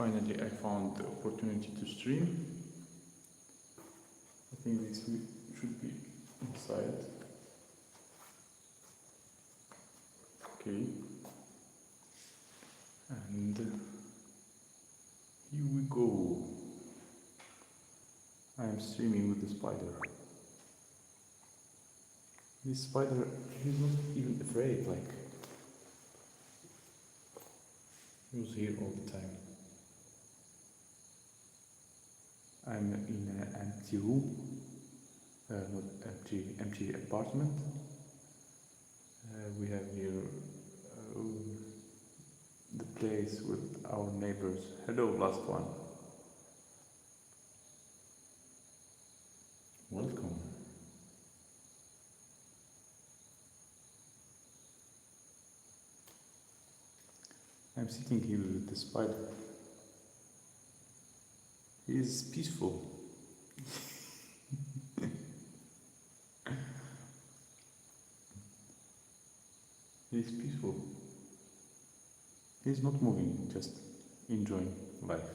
Finally, I found the opportunity to stream. I think this should be inside. Okay. And here we go. I am streaming with the spider. This spider, he's not even afraid, like, he was here all the time. I'm in an empty room, not empty apartment. We have here the place with our neighbors. Hello, last one. Welcome. I'm sitting here with the spider. He is peaceful. He is peaceful. He is not moving, just enjoying life.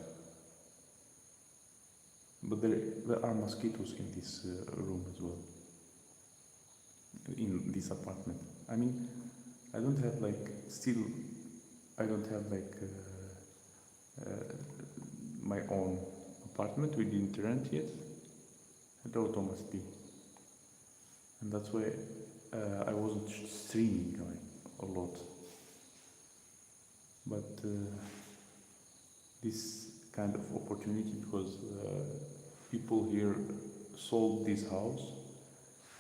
But there are mosquitoes in this room as well, in this apartment. I mean, I don't have like, I don't have like my own apartment. We didn't rent yet. Hello, Thomas B. And that's why I wasn't streaming like a lot. But this kind of opportunity, because people here sold this house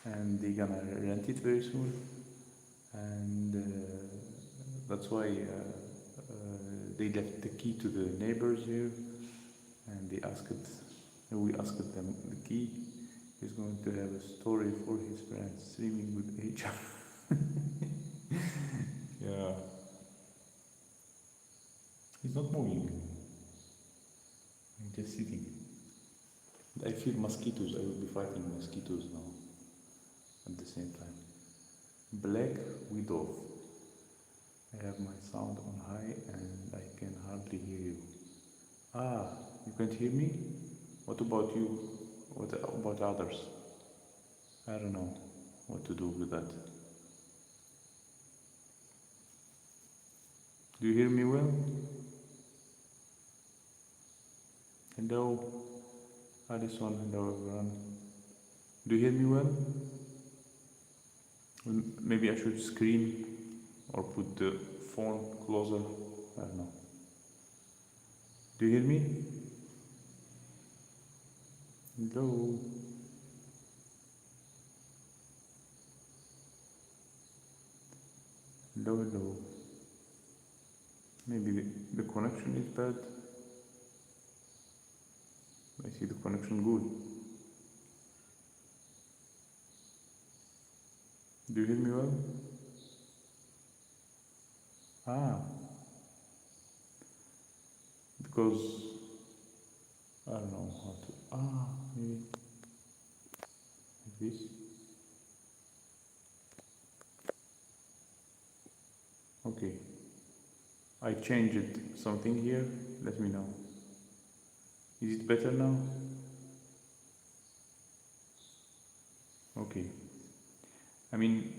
and they're gonna rent it very soon, and that's why they left the key to the neighbors here, and we asked them the key. He's going to have a story for his friends, streaming with each other. Yeah. He's not moving. I'm just sitting. I feel mosquitoes. I will be fighting mosquitoes now at the same time. Black Widow. I have my sound on high and I can hardly hear you. Ah, you can't hear me? What about you? What about others? I don't know what to do with that. Do you hear me well? Hello, Alison, hello everyone. Do you hear me well? Maybe I should scream or put the phone closer. I don't know. Do you hear me? Hello. Hello. Maybe the connection is bad. I see the connection good. Do you hear me well? Ah. Because I don't know how to. Maybe like this. Okay. I changed something here. Let me know. Is it better now? Okay. I mean,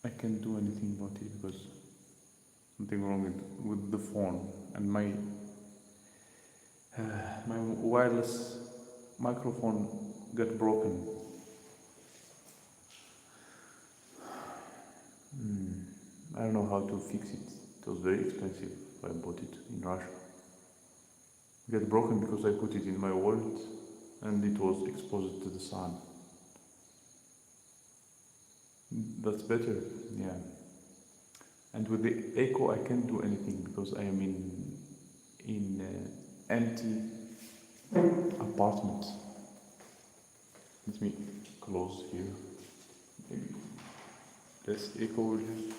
I can't do anything about it because something wrong with the phone, and my wireless microphone got broken. I don't know how to fix it. It was very expensive. I bought it in Russia. It got broken because I put it in my wallet and it was exposed to the sun. That's better, yeah. And with the echo, I can't do anything because I am in empty apartment. Let me close here. Maybe less echo over here.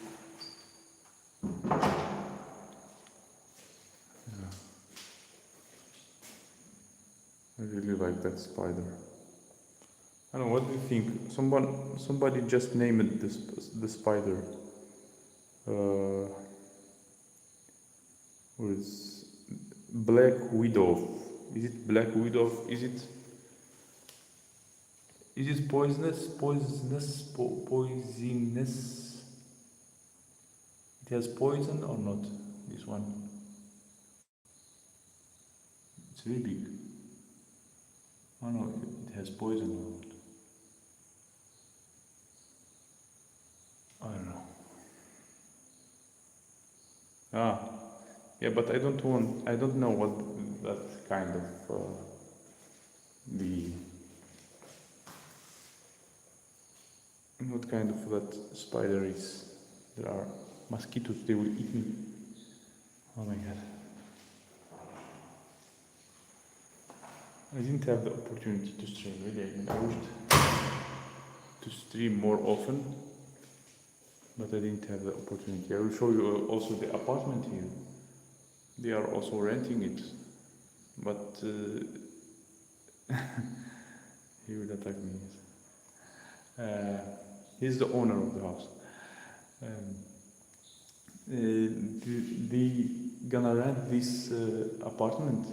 Yeah. I really like that spider. I don't know, what do you think? Somebody just named the spider. With Black widow. Is it black widow? Is it poisonous? Poisonous? It has poison or not? This one. It's really big. Oh no, it has poison or not. I don't know. Yeah, but I don't know what that kind of what kind of that spider is. There are mosquitoes, they will eat me. Oh my god. I didn't have the opportunity to stream, really. I wished to stream more often, but I didn't have the opportunity. I will show you also the apartment here. They are also renting it, but he will attack me. He's the owner of the house. They gonna rent this apartment,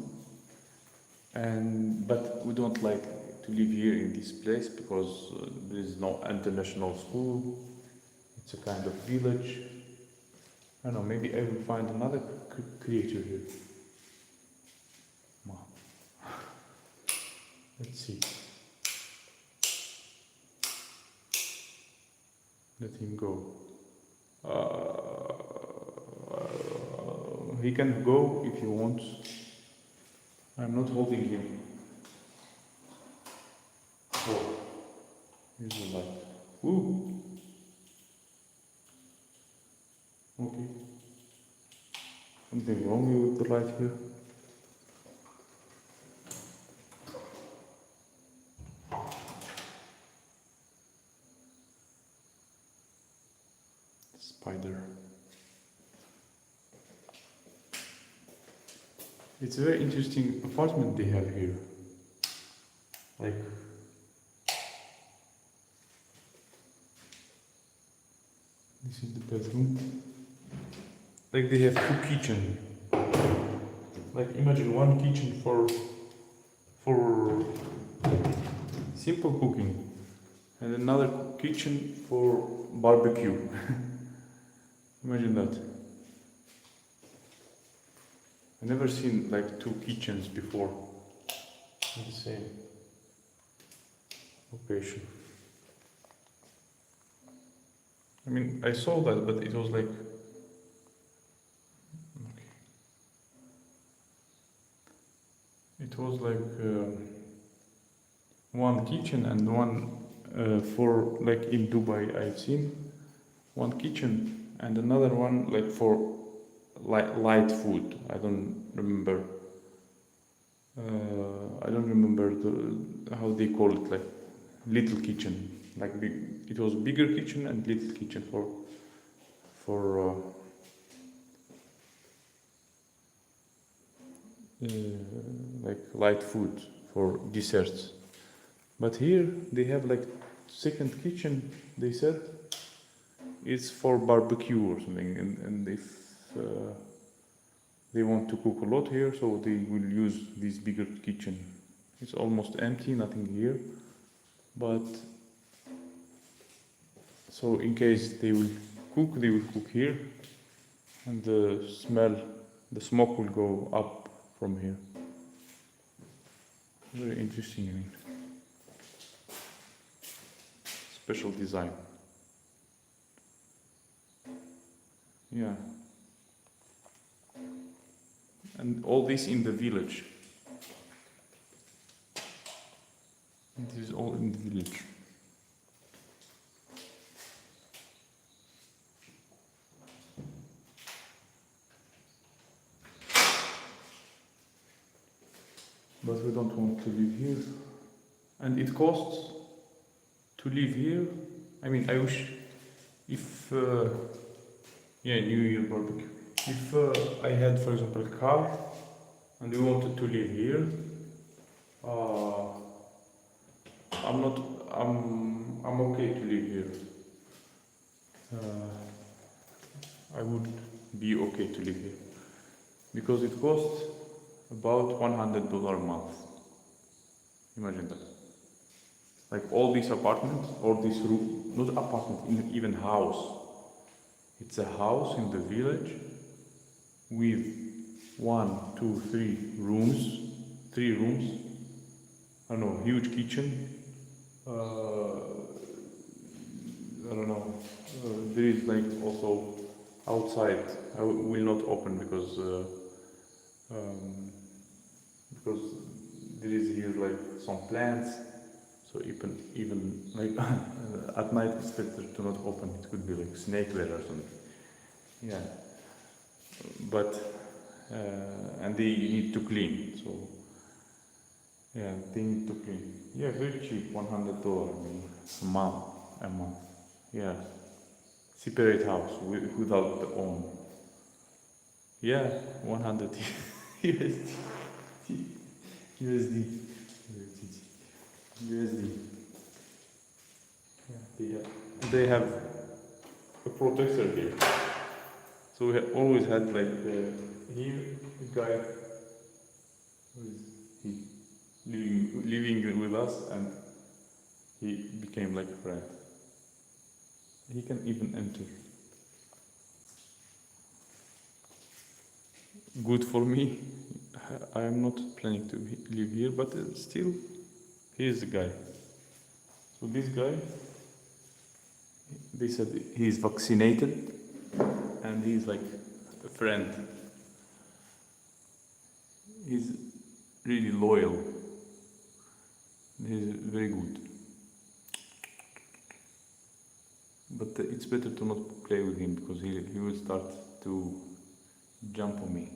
but we don't like to live here in this place because there is no international school. It's a kind of village. I don't know, maybe I will find another creature here. Wow. Let's see. Let him go. He can go if he wants. I'm not holding him. Oh, here's the light. Ooh. Okay. Something wrong with the light here? Spider. It's a very interesting apartment they have here. Like, this is the bedroom. Like they have two kitchens. Like imagine one kitchen for simple cooking and another kitchen for barbecue. Imagine that. I never seen like two kitchens before in the same location. I mean, I saw that, but it was like it was like one kitchen and one for like in Dubai I've seen one kitchen and another one like for light food. I don't remember. I don't remember how they call it, like little kitchen. Like it was bigger kitchen and little kitchen for like light food for desserts. But here they have like second kitchen. They said it's for barbecue or something, and if they want to cook a lot here, so they will use this bigger kitchen. It's almost empty, nothing here, but so in case they will cook here, and the smoke will go up from here. Very interesting, I mean. Special design. Yeah. And all this in the village. This is all in the village. But we don't want to live here. And it costs to live here. I mean, I wish if, yeah, New Year barbecue. If I had, for example, a car and we wanted to live here, I'm okay to live here. I would be okay to live here because it costs about $100 a month. Imagine that. Like all these apartments, or this room, not apartment, even house. It's a house in the village with 3 rooms. I don't know, huge kitchen. I don't know. There is like also outside. I will not open because there is here like some plants. So even like at night it's better to not open. It could be like snake there or something. Yeah. But and they need to clean. So yeah, they need to clean. Yeah, very cheap, $100. I mean, a month. Yeah, separate house without the own. Yeah, 100 USD. USD. USD. Yeah, they have a protector here. So we always had like here a guy who is he living with us, and he became like a friend. He can even enter. Good for me. I am not planning to live here, but still, he is the guy. So this guy, they said he's vaccinated, and he's like a friend. He's really loyal. He's very good. But it's better to not play with him, because he will start to jump on me.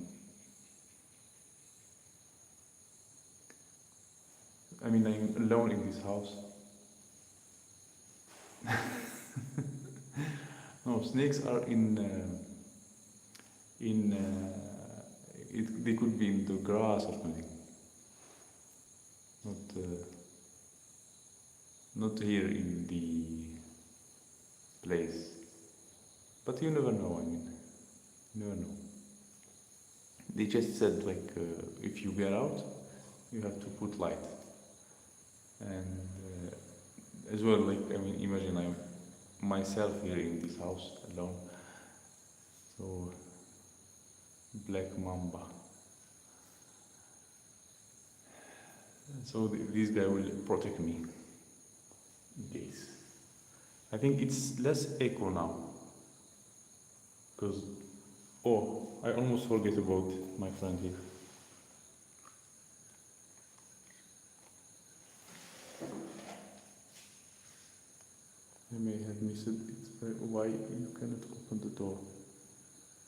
I mean, I'm alone in this house. No, snakes are they could be in the grass or something. Not here in the place. But you never know. I mean, you never know. They just said like if you get out, you have to put light. And as well, like, I mean, imagine I'm myself here in this house alone. So black mamba. So this guy will protect me in case. I think it's less echo now, because I almost forget about my friend here. I may have missed it. Why you cannot open the door?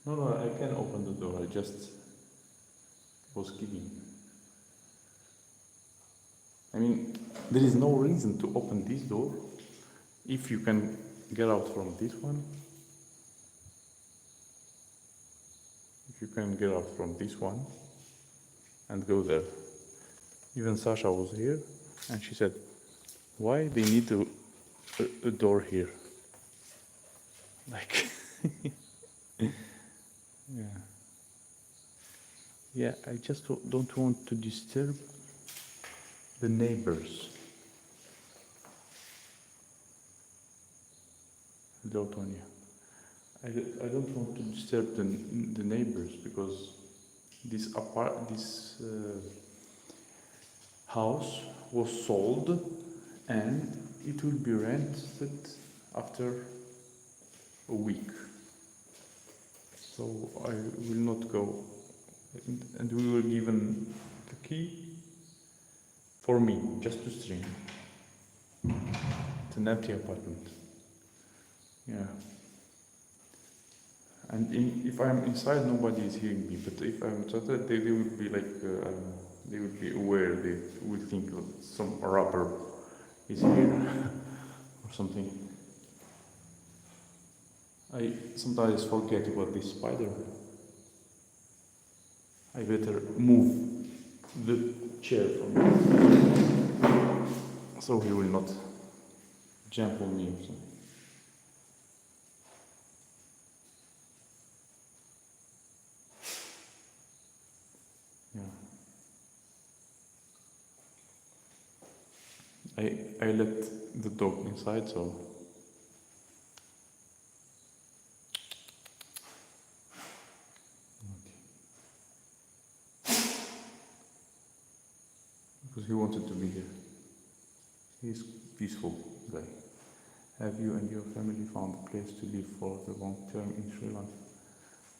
No, I can open the door. I just was kicking. I mean, there is no reason to open this door if you can get out from this one. If you can get out from this one and go there. Even Sasha was here, and she said, why they need a door here? Like, yeah, I just don't want to disturb the neighbors. Hello, Tonya. I don't want to disturb the neighbors, because this house was sold, and it will be rented after a week. So I will not go, and we were given the key for me, just to stream. It's an empty apartment. Yeah. And if I'm inside, nobody is hearing me. But if I'm outside, they will be like, they will be aware. They will think some rapper is here or something. I sometimes forget about this spider. I better move the chair from me, so he will not jump on me or something. Yeah. I let the dog inside, so okay. Because he wanted to be here. He's peaceful guy. Have you and your family found a place to live for the long term in Sri Lanka?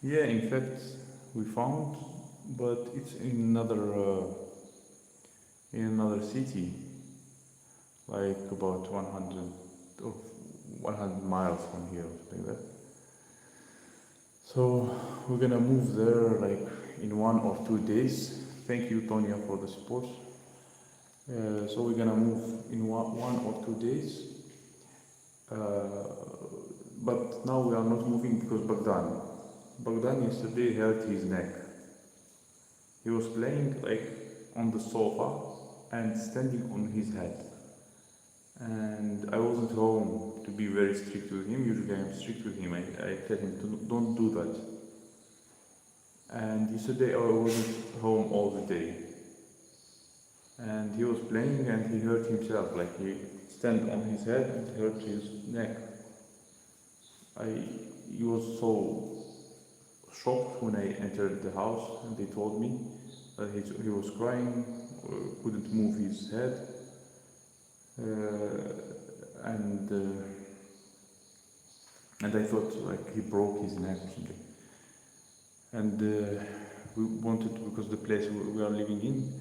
Yeah, in fact, we found, but it's in another city, like about 100 or 100 miles from here, or something like that. So we're gonna move there like in 1 or 2 days. Thank you, Tonya, for the support. So we're gonna move in 1 or 2 days. But now we are not moving because Bogdan yesterday hurt his neck. He was playing like on the sofa and standing on his head. And I wasn't home to be very strict with him. Usually I'm strict with him. I tell him to don't do that. And yesterday I wasn't home all the day. And he was playing and he hurt himself, like he stand on his head and hurt his neck. He was so shocked when I entered the house and they told me that he was crying, couldn't move his head, and I thought like he broke his neck or something. And we wanted, because the place we are living in,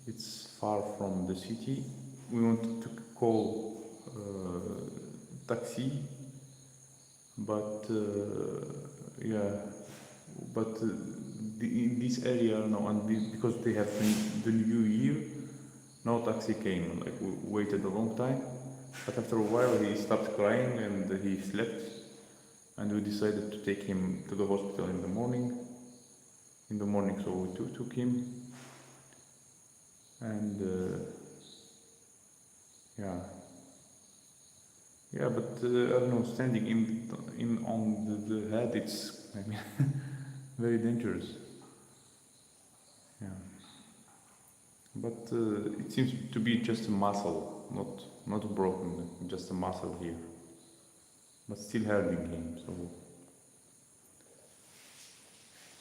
it's far from the city, we wanted to call taxi, but in this area now, and because they have the new year, no taxi came. Like we waited a long time, but after a while he stopped crying and he slept, and we decided to take him to the hospital in the morning. So we took him, and but I don't know, standing in on the head, it's, I mean, very dangerous. Yeah. But it seems to be just a muscle, not broken, just a muscle here. But still hurting him,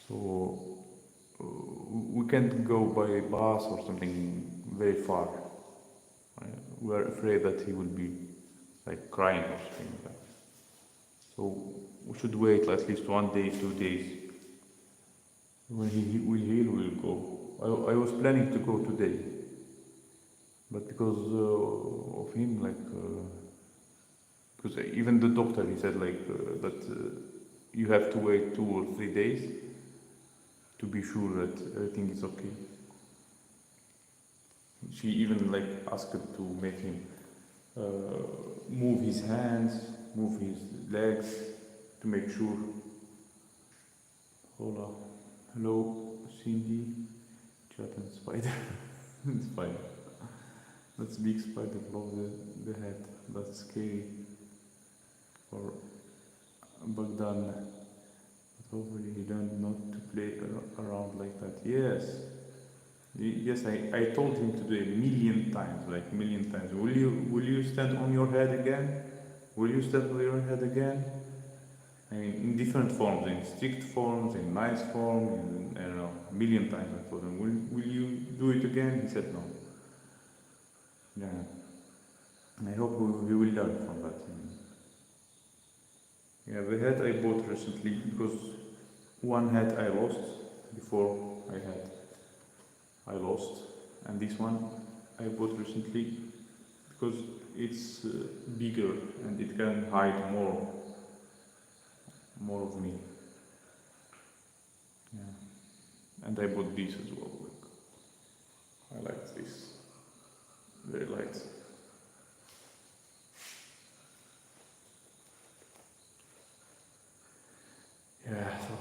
so we can't go by bus or something very far. We're afraid that he will be like crying or something like that. So we should wait at least 1 day, 2 days. When he will heal, we'll go. I was planning to go today, but because of him, because even the doctor, he said that you have to wait 2 or 3 days to be sure that everything is okay. She even asked to make him move his hands, move his legs to make sure. Hola, hello, Cindy, chat and spider. Spider. That's big spider above the head. That's scary for Bogdan. But hopefully he learned not to play around like that. Yes, I told him today a million times. Will you stand on your head again? Will you stand on your head again? I mean, in different forms, in strict forms, in nice form, I don't know, a million times I told him, will you do it again? He said no. Yeah. I hope we will learn from that. Yeah, the hat I bought recently, because one hat I lost before I lost, and this one I bought recently because it's bigger and it can hide more of me. Yeah, and I bought this as well. I like this, very light. Yeah. So,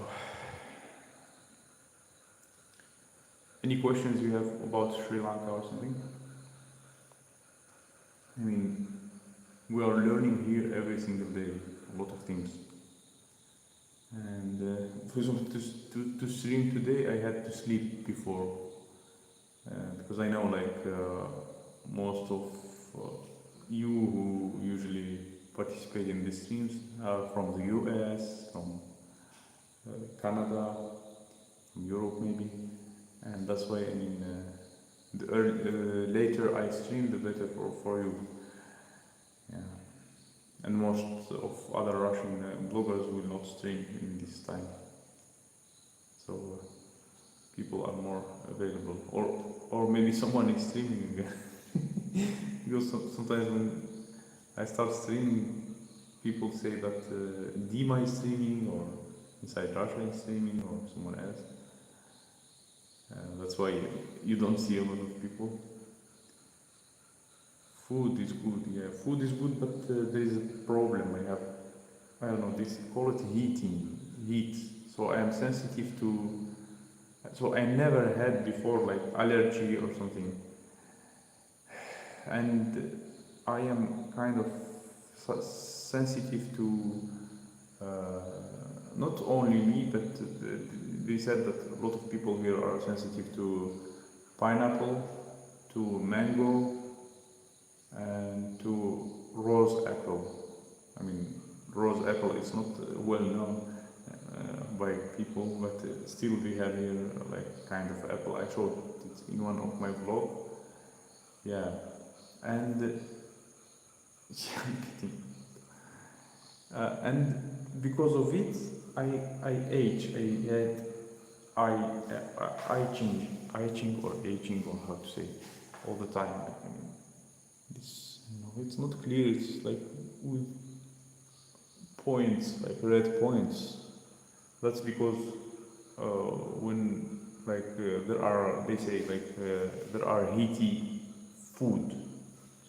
any questions you have about Sri Lanka or something? I mean, we are learning here every single day a lot of things. And for example, to stream today, I had to sleep before because I know most of you who usually participate in these streams are from the US, from Canada, from Europe maybe, and that's why the later I stream, the better for you. Yeah. And most of other Russian bloggers will not stream in this time, so people are more available, or maybe someone is streaming because sometimes when I start streaming, people say that Dima is streaming, or Inside Russia is streaming, or someone else. That's why you don't see a lot of people. Food is good, yeah. Food is good, but there is a problem. I don't know, this call it heat. So I am sensitive to. So I never had before like allergy or something, and I am kind of sensitive to. Not only me, but they said that a lot of people here are sensitive to pineapple, to mango, and to rose apple. I mean, rose apple is not well known by people, but still we have here like kind of apple. I showed it in one of my vlog. Yeah, and yeah, I'm kidding. And because of it, I age. I had itching or aging, or how to say, all the time. I mean, it's not clear. It's like with points, like red points. That's because when they say there are heaty food.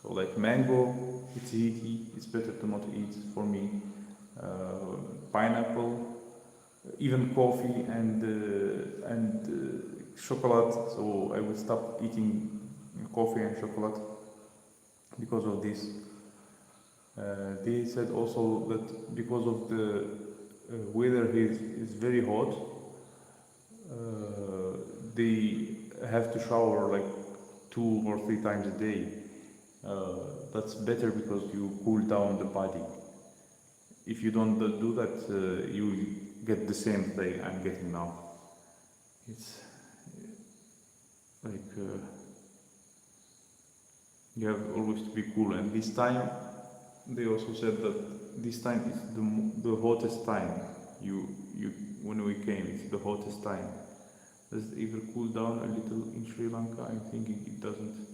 So like mango, it's heaty. It's better to not eat for me. Pineapple, even coffee and chocolate. So I will stop eating coffee and chocolate because of this. They said also that because of the weather here is very hot, they have to shower like 2 or 3 times a day. That's better because you cool down the body. If you don't do that, you get the same thing I'm getting now. It's like you have always to be cool. And this time, they also said that this time is the hottest time. When we came, it's the hottest time. Does it either cool down a little in Sri Lanka? I'm thinking it doesn't,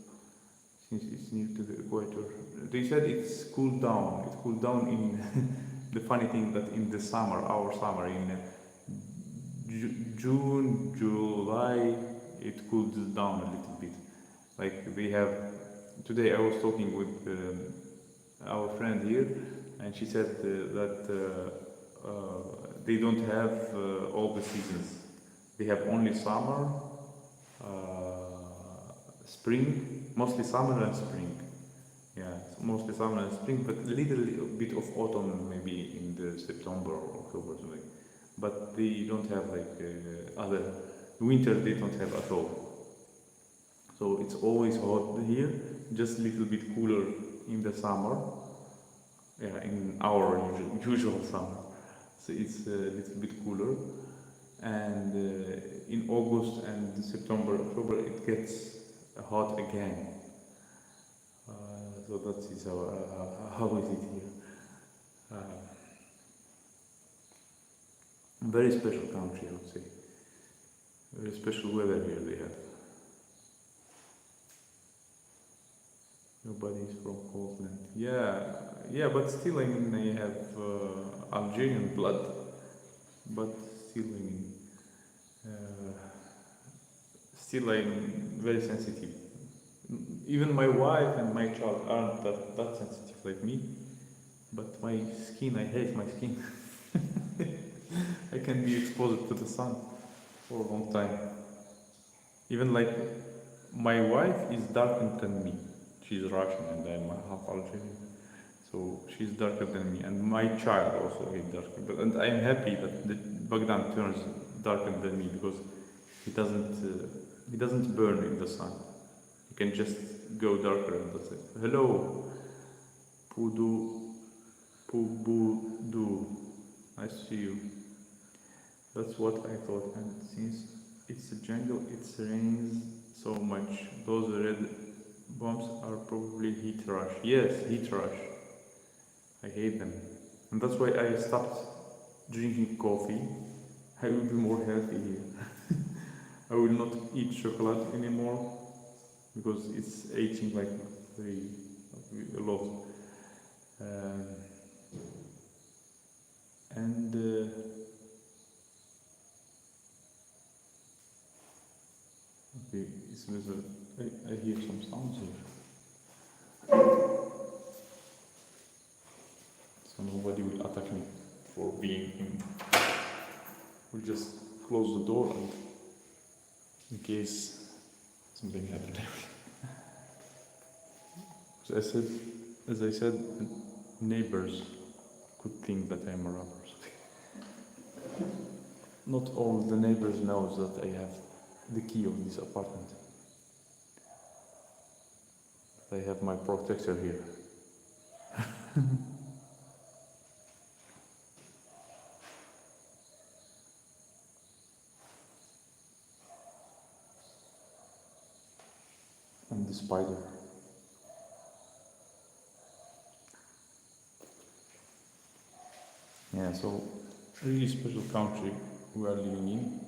since it's near to the equator. They said it's cooled down. It cooled down in. The funny thing that in the summer, our summer, in June, July, it cools down a little bit. Like we have, today I was talking with our friend here, and she said that they don't have all the seasons. They have only summer, spring, mostly summer and spring. Yeah, mostly summer and spring, but a little bit of autumn maybe in the September or October, something. But they don't have like other winter. They don't have at all. So it's always hot here, just a little bit cooler in the summer. Yeah, in our usual summer, so it's a little bit cooler. And in August and September, October, it gets hot again. So that is how is it here. Very special country, I would say. Very special weather here they have. Nobody is from Scotland. Yeah, but still, I mean, I have Algerian blood, but still, I mean, still I'm very sensitive. Even my wife and my child aren't that sensitive like me, but my skin, I hate my skin. I can be exposed to the sun for a long time. Even like my wife is darker than me. She's Russian and I'm half Algerian, so she's darker than me. And my child also is darker. And I'm happy that Bogdan turns darker than me because he doesn't burn in the sun. You can just go darker and that's it. Hello, Pubudu. Nice to see you. That's what I thought, and since it's a jungle, it rains so much. Those red bombs are probably heat rush. Yes, heat rush. I hate them. And that's why I stopped drinking coffee. I will be more healthy here. I will not eat chocolate anymore because it's aging like very a lot. Um, and okay, I hear some sounds here. So nobody will attack me for being in. We'll just close the door and in case something happened. As I said, neighbors could think that I'm a robber. Not all the neighbors knows that I have the key of this apartment. I have my protector here. And the spider. Yeah, so really special country we are living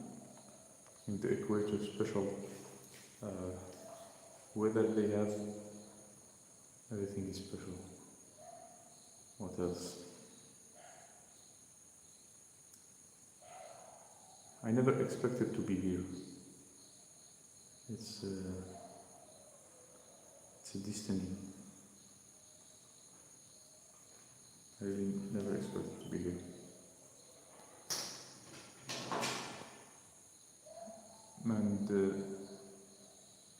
in the equator, special weather they have, everything is special. What else? I never expected to be here. It's a destiny. I really never expected to be here. And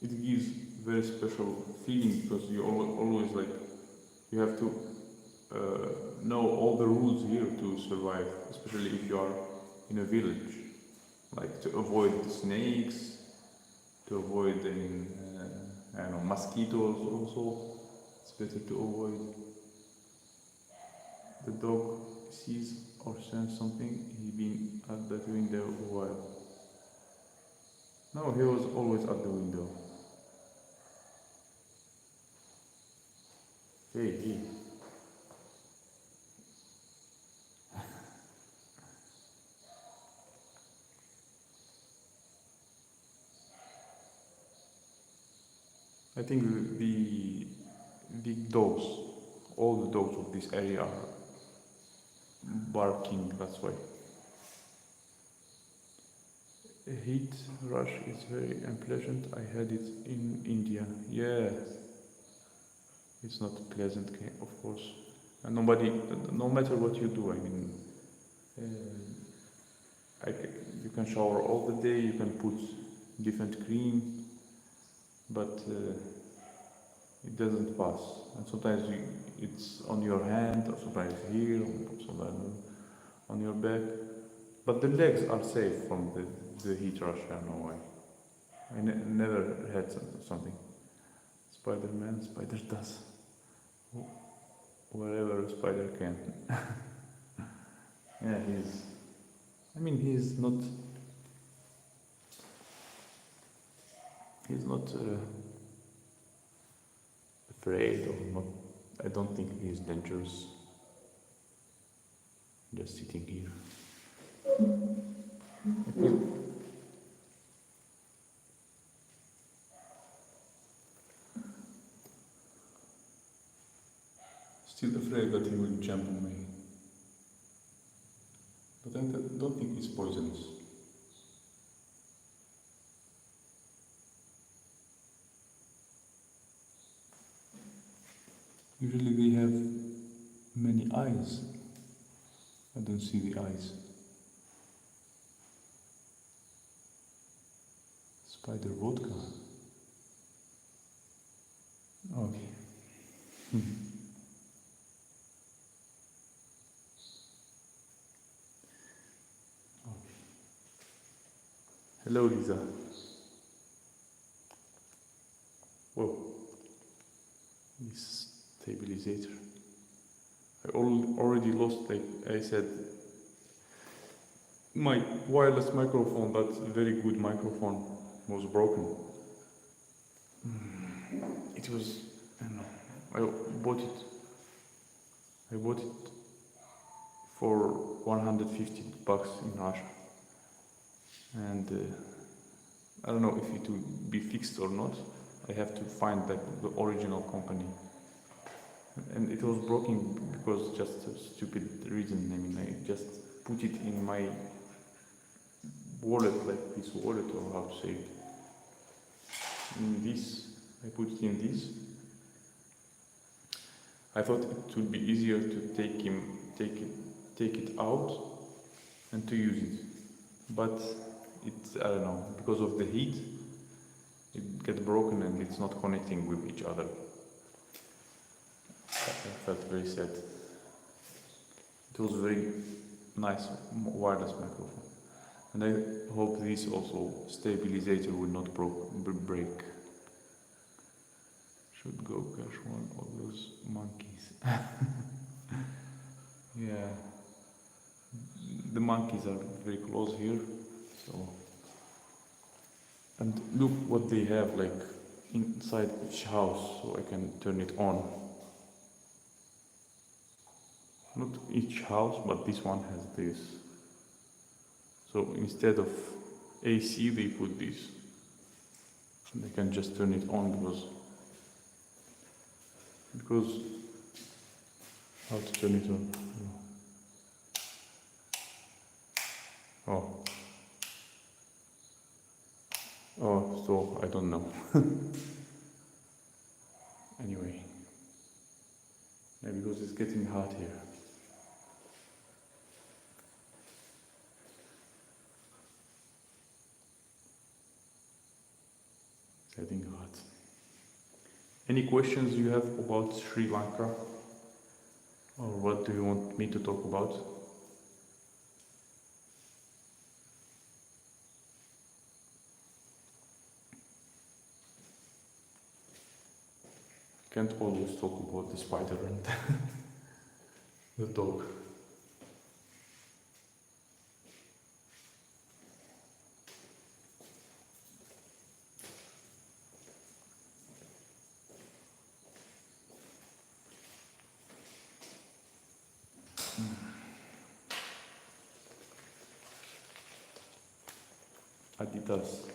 it gives very special feeling because you always like, you have to know all the rules here to survive, especially if you are in a village. Like to avoid the snakes, to avoid I don't know, mosquitoes also. It's better to avoid. The dog sees or senses something, he's been at that window a while. No, he was always at the window. Hey. I think the big dogs, all the dogs of this area are barking, that's why. A heat rush is very unpleasant. I had it in India. Yeah, it's not pleasant, of course. And nobody, no matter what you do, I mean, you can shower all the day, you can put different cream, but it doesn't pass. And sometimes it's on your hand, or sometimes here, or sometimes on your back. But the legs are safe from the heat rush, I don't know why. I never had something. Spider-Man, spider does whatever a spider can. Yeah, he's not afraid or not. I don't think he's dangerous. Just sitting here. Still afraid that he will jump on me. But I don't think he's poisonous. Usually they have many eyes. I don't see the eyes. Spider vodka. Okay. Okay. Hello, Lisa. Whoa, this stabilizer. I already lost, like I said, my wireless microphone, that's a very good microphone, was broken. It was, I don't know, I bought it for 150 bucks in Russia. And I don't know if it will be fixed or not. I have to find the original company. And it was broken because just a stupid reason. I mean, I just put it in my wallet, like this wallet, or how to say it. In this, I put it in this. I thought it would be easier to take it out and to use it. But it's, I don't know, because of the heat, it gets broken and it's not connecting with each other. I felt very sad. It was very nice wireless microphone. And I hope this also stabilizer will not break. Should go catch one of those monkeys. Yeah. The monkeys are very close here, so. And look what they have, like, inside each house, so I can turn it on. Not each house, but this one has this. So instead of AC, they put this. And I can just turn it on because how to turn it on? Oh, so I don't know. Anyway, yeah, because it's getting hot here. It's getting hot. Any questions you have about Sri Lanka? Or what do you want me to talk about? Can't always talk about the spider and the dog. Adidas.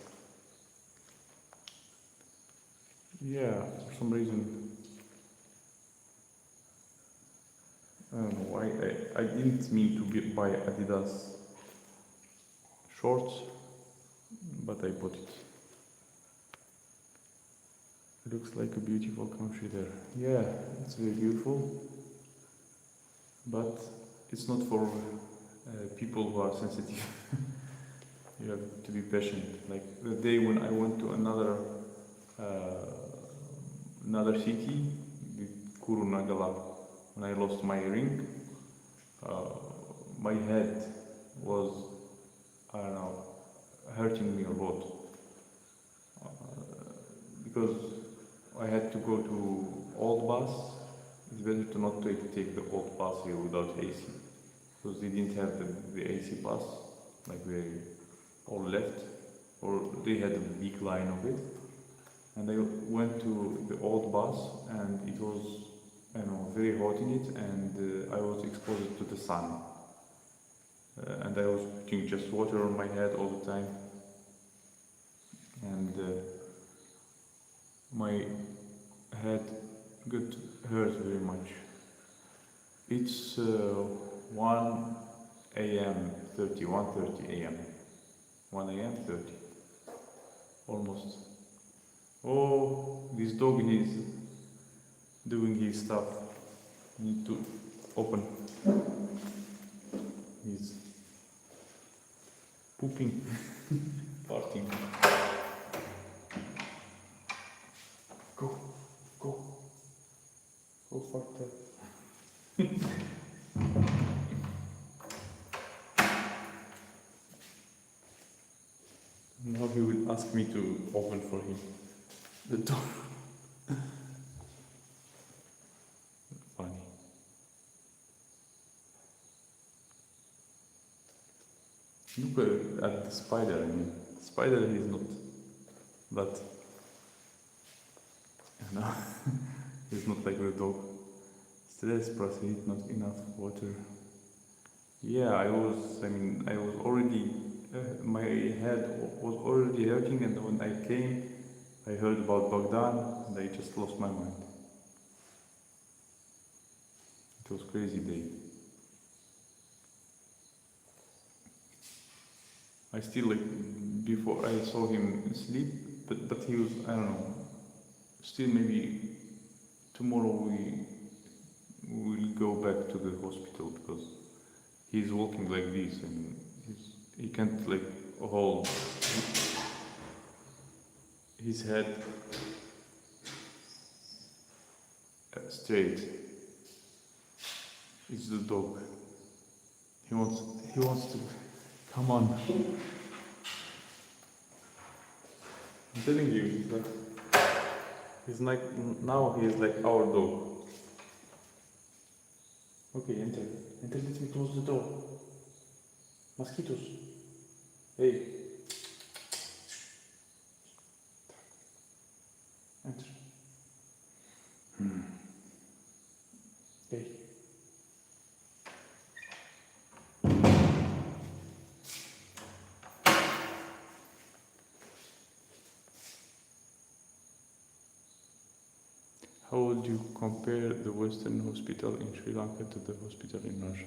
Yeah, for some reason, I don't know why, I didn't mean to buy Adidas shorts, but I bought it. It looks like a beautiful country there. Yeah, it's very beautiful, but it's not for people who are sensitive. You have to be patient. Like the day when I went to another city, the Kurunagala, when I lost my ring, my head was, I don't know, hurting me a lot. Because I had to go to old bus. It's better to not take the old bus here without AC. Because they didn't have the AC bus, like they all left, or they had a big line of it. And I went to the old bus, and it was, I don't know, very hot in it, and I was exposed to the sun. And I was putting just water on my head all the time. And my head got hurt very much. It's 1 a.m. 1:30 a.m. 1 a.m. 30. Almost. Oh, this dog is doing his stuff. Need to open. He's pooping, farting. Go, go, go fart there. Now he will ask me to open for him the door. Funny. Look at the spider, I mean. Spider is not that, you know, it's not like the dog. Stress, proceed, not enough water. Yeah, I was already, my head was already hurting, and when I came, I heard about Baghdad, and I just lost my mind. It was crazy day. I still before I saw him sleep, but he was, I don't know, still maybe tomorrow we will go back to the hospital because he's walking like this and he can't hold his head straight. It's the dog. He wants to come on. I'm telling you, he's like now he is like our dog. Okay, enter. Enter, let me close the door. Mosquitoes. Hey. Enter. Hey. How would you compare the Western hospital in Sri Lanka to the hospital in Russia?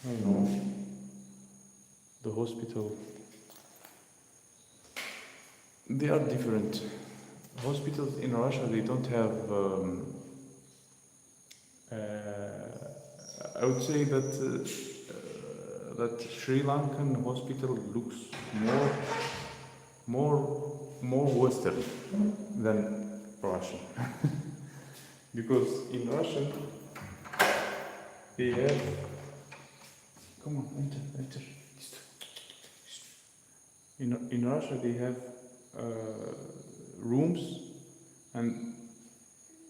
I don't know. The hospital, they are different. Hospitals in Russia, they don't have. I would say that that Sri Lankan hospital looks more Western than Russian. Because in Russian they have. Come on, enter. In Russia they have rooms, and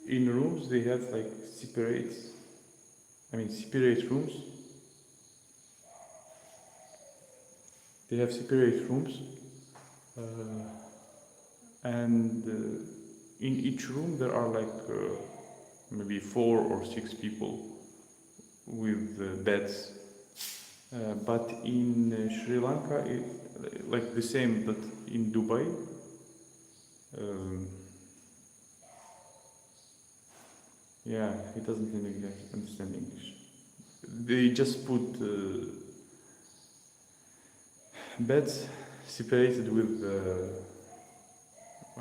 in rooms they have separate rooms. They have separate rooms, and in each room there are maybe 4 or 6 people with beds. But in Sri Lanka, the same, but in Dubai, yeah, he doesn't really understand English. They just put beds separated with,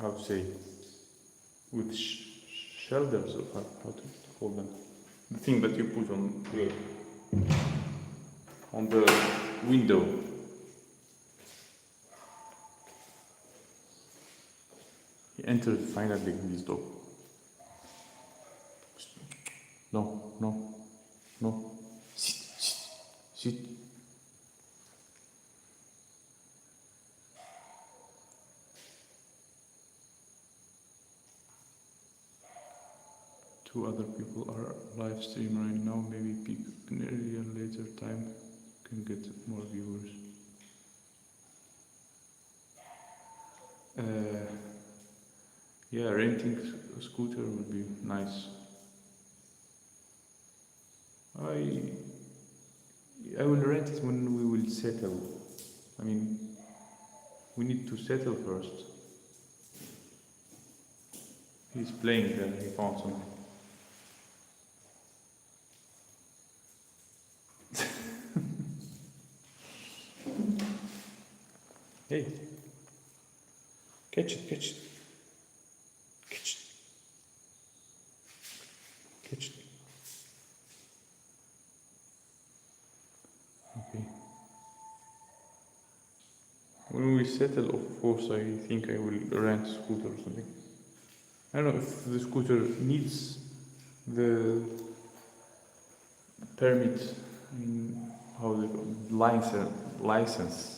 how to say, with shelters, or how to call them. The thing that you put on the window. He entered finally with his dog. No. Sit. 2 other people are live stream right now. Maybe pick an earlier later time can get more viewers. Yeah, renting a scooter would be nice. I will rent it when we will settle. We need to settle first. He's playing there, he found something. Hey, catch it. Okay. When we settle, of course, I think I will rent a scooter or something. I don't know if the scooter needs the permit, how they call it, license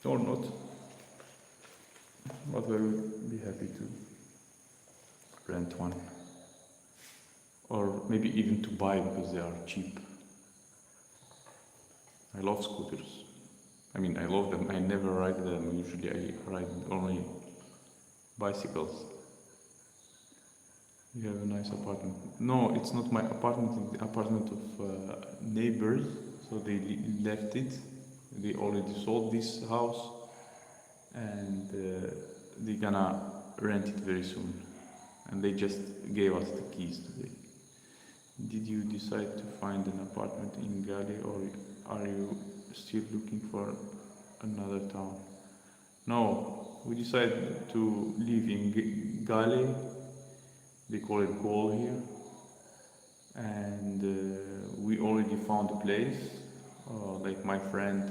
or not. but I would be happy to rent one, or maybe even to buy because they are cheap. I love scooters. I mean, I love them. I never ride them. Usually, I ride only bicycles. You have a nice apartment. No, it's not my apartment. It's the apartment of neighbors. So they left it. They already sold this house, and they're gonna rent it very soon. And they just gave us the keys today. Did you decide to find an apartment in Gali, or are you still looking for another town? No, we decided to live in Gali. They call it Gol here, and we already found a place. Like my friend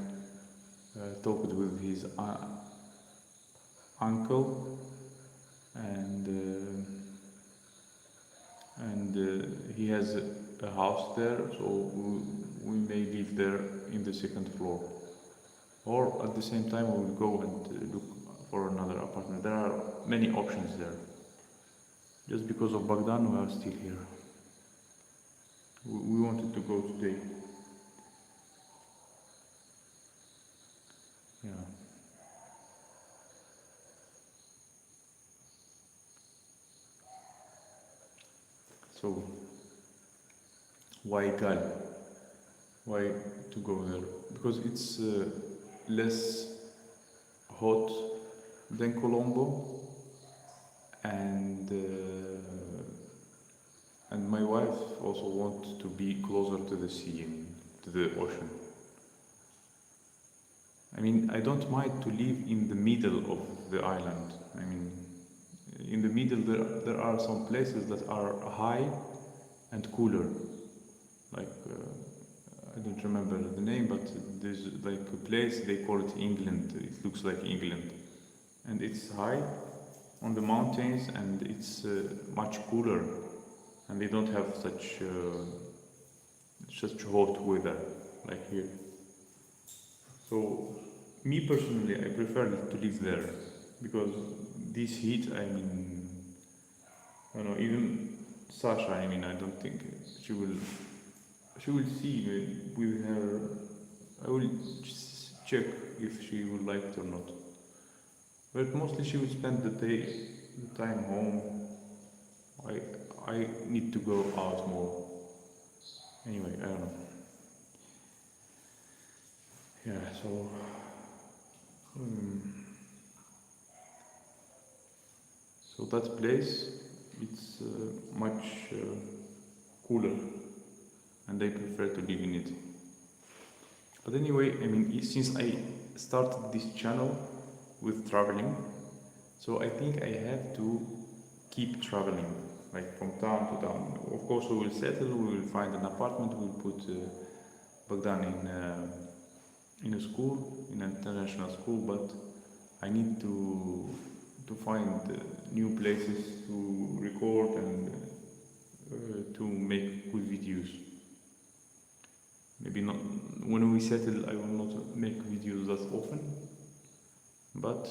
talked with his uncle, and he has a house there, so we may live there in the second floor. Or at the same time, we will go and look for another apartment. There are many options there. Just because of Baghdad, we are still here. We wanted to go today. Yeah. So, why Gal? Why to go there? Because it's less hot than Colombo, and my wife also wants to be closer to the sea, to the ocean. I mean, I don't mind to live in the middle of the island. I mean, in the middle there are some places that are high and cooler. Like, I don't remember the name, but there's like a place, they call it England. It looks like England. And it's high on the mountains, and it's much cooler. And they don't have such hot weather like here. So, me personally, I prefer to live there because this heat, I mean, I don't know, even Sasha, I mean, I don't think she will see with her. I will just check if she would like it or not. But mostly she will spend the time home. I need to go out more. Anyway, I don't know. Yeah, so so that place, it's much cooler, and I prefer to live in it. But anyway, I mean, since I started this channel with traveling, so I think I have to keep traveling, like from town to town. Of course, we will settle, we will find an apartment, we will put Bogdan in a school, in an international school, but I need to find new places to record and to make good videos. Maybe not when we settle. I will not make videos that often, but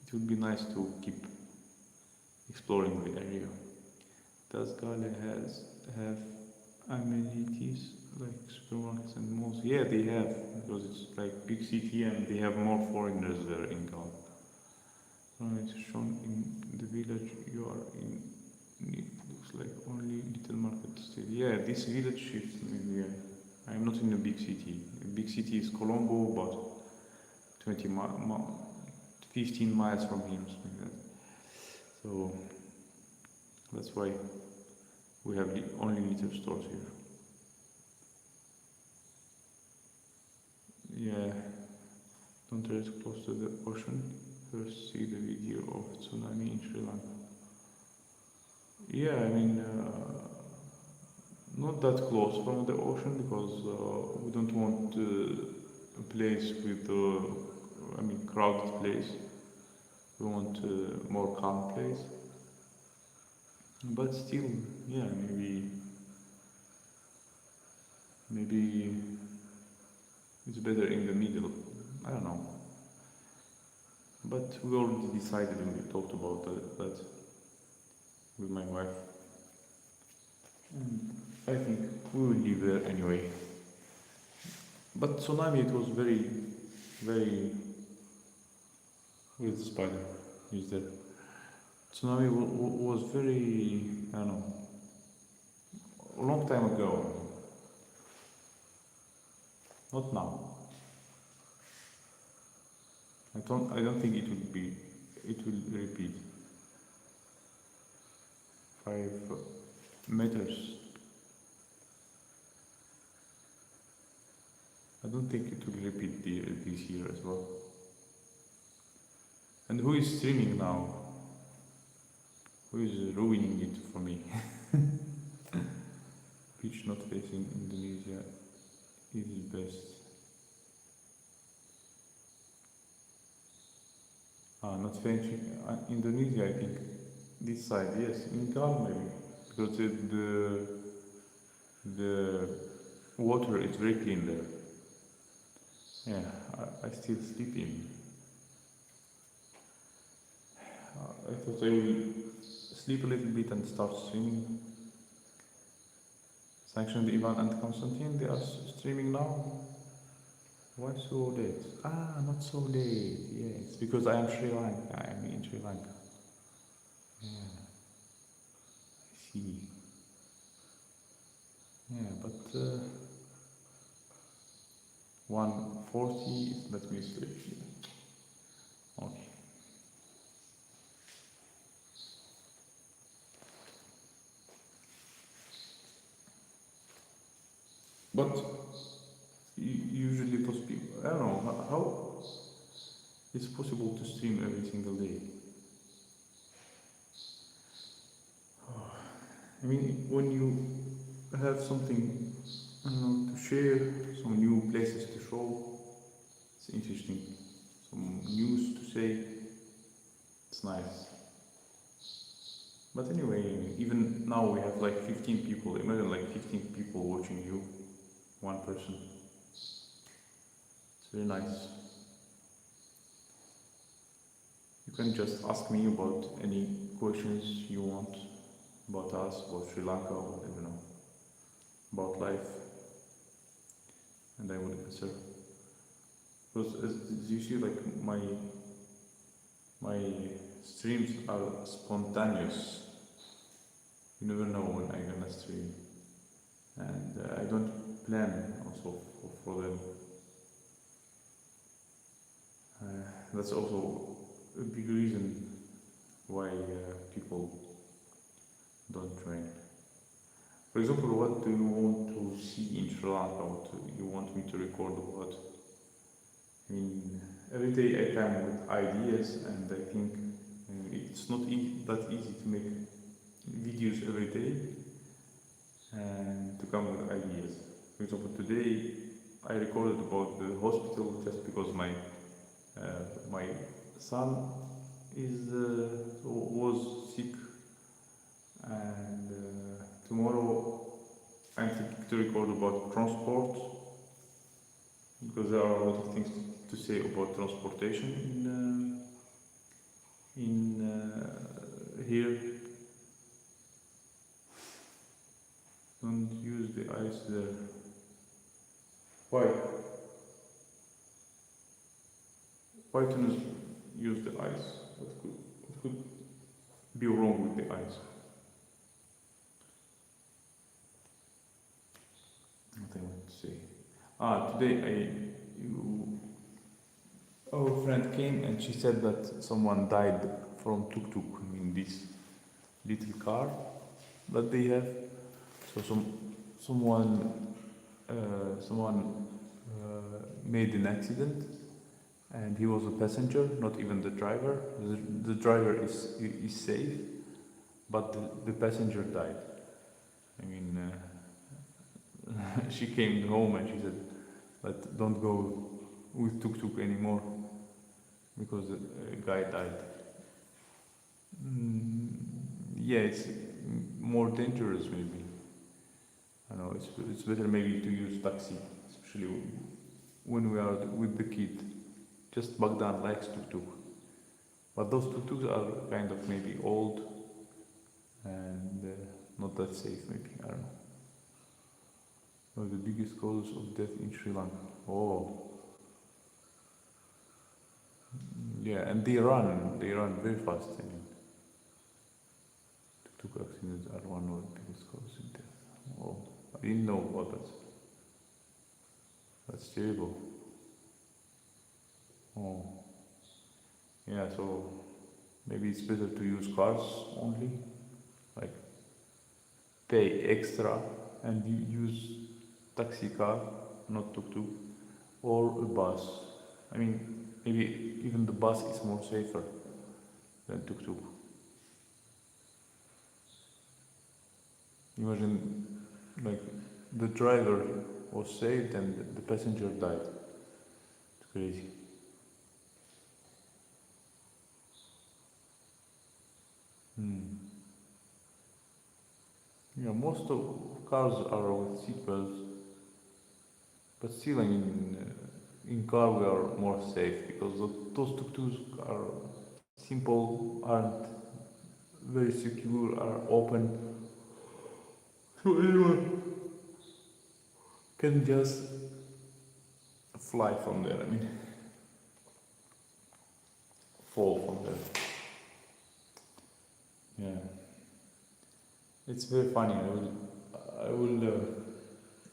it would be nice to keep exploring the area. Does Gale have amenities like supermarkets and malls? Yeah, they have, because it's like big city and they have more foreigners there in Gale. It's shown in the village you are in. It looks like only little market still. Yeah, this village is maybe. Yeah. I'm not in a big city. A big city is Colombo, about 15 miles from here, something like that. So that's why we have only little stores here. Yeah, don't rest close to the ocean. First see the video of tsunami in Sri Lanka. Yeah, I mean, not that close from the ocean, because we don't want a place with, crowded place. We want a more calm place. But still, yeah, maybe it's better in the middle. I don't know. But we already decided and we talked about that with my wife. And I think we will live there anyway. But tsunami, it was very, very. With spider, is there? Tsunami was very, I don't know, a long time ago. Not now. I don't think it will repeat. 5 meters. I don't think it will repeat this year as well. And who is streaming now? Who is ruining it for me? Beach not facing Indonesia is best. Not facing Indonesia, I think. This side, yes. In Gal maybe. Because the water is very clean there. Yeah, I still sleep in. I thought I will sleep a little bit and start streaming. Sanctioned Ivan and Constantine, they are streaming now. Why so late? Not so late. Yes, because I am Sri Lanka. I am in Sri Lanka. Yeah, I see. Yeah, but 1:40. Let me sleep. Okay. But usually those people, I don't know how it's possible to stream every single day. I mean, when you have something, I don't know, to share, some new places to show, it's interesting. Some news to say, it's nice. But anyway, even now we have like 15 people. Imagine like 15 people watching you, one person. It's very nice. You can just ask me about any questions you want about us, about Sri Lanka, or whatever, know, about life, and I will answer. Because as you see, like my streams are spontaneous. You never know when I'm gonna stream, and I don't plan also for them. That's also a big reason why people don't join. For example, what do you want to see in Sri Lanka? What do you want me to record about? I mean, every day I come with ideas, and I think it's not that easy to make videos every day and to come with ideas. For example, today I recorded about the hospital just because my son was sick, and tomorrow I'm thinking to record about transport, because there are a lot of things to say about transportation in here. Don't use the ice there. Why? Why to not use the ice? What could be wrong with the ice? What I want to say. Today our friend came and she said that someone died from tuk-tuk, I mean this little car that they have. So someone made an accident, and he was a passenger, not even the driver. The driver is safe, but the passenger died. I mean, she came home and she said, "But don't go with tuk-tuk anymore, because the guy died." Yeah, it's more dangerous maybe. I know it's better maybe to use taxi, especially when we are with the kid. Just Baghdad likes tuk-tuk. But those tuk-tuks are kind of maybe old and not that safe, maybe. I don't know. One of the biggest causes of death in Sri Lanka. Oh, yeah, and they run very fast. I mean, tuk-tuk accidents are one of the biggest causes of death. Oh, I didn't know about that. That's terrible. Oh, yeah, so maybe it's better to use cars only, like pay extra and you use taxi car, not tuk-tuk, or a bus. I mean, maybe even the bus is more safer than tuk-tuk. Imagine, like, the driver was saved and the passenger died. It's crazy. Hmm. Yeah, most of cars are with seatbelts, but still, I mean, in car we are more safe because those tuk-tuks are simple, aren't very secure, are open, so anyone can just fly from there. I mean, fall from there. Yeah, it's very funny. I will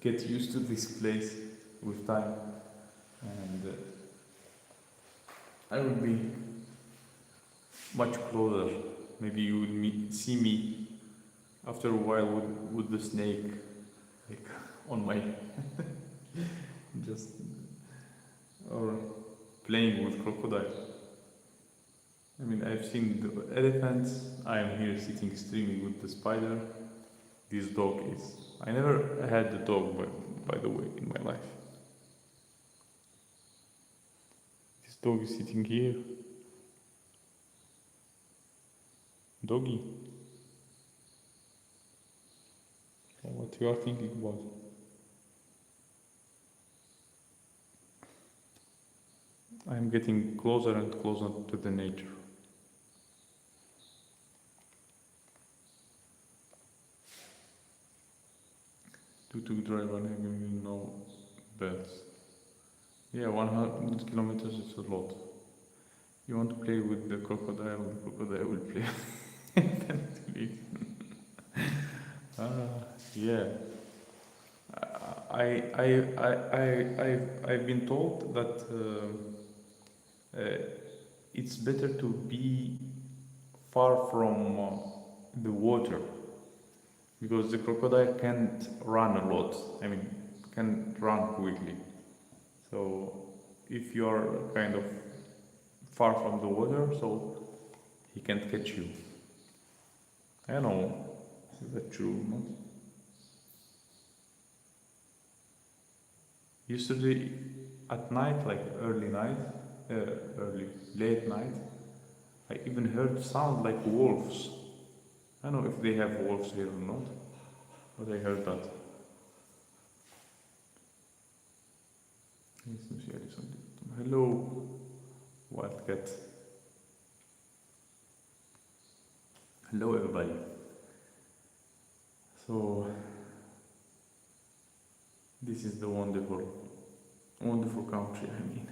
get used to this place with time, and I will be much closer. Maybe you will see me after a while with the snake, like on my just or playing with crocodile. I mean, I've seen the elephants. I am here sitting streaming with the spider. This dog is. I never had a dog, by the way, in my life. This dog is sitting here. Doggy. What you are thinking about? I am getting closer and closer to the nature. Tuk-tuk driver having no bells. Yeah, 100 kilometers is a lot. You want to play with the crocodile will play eventually. Yeah. I've been told that it's better to be far from the water because the crocodile can't run a lot. I mean, can run quickly. So if you are kind of far from the water, so he can't catch you. I don't know. Is that true or not? Yesterday at night, like late night, I even heard sound like wolves. I don't know if they have wolves here or not, but I heard that. Hello, wildcat. Hello, everybody. So, this is the wonderful country, I mean.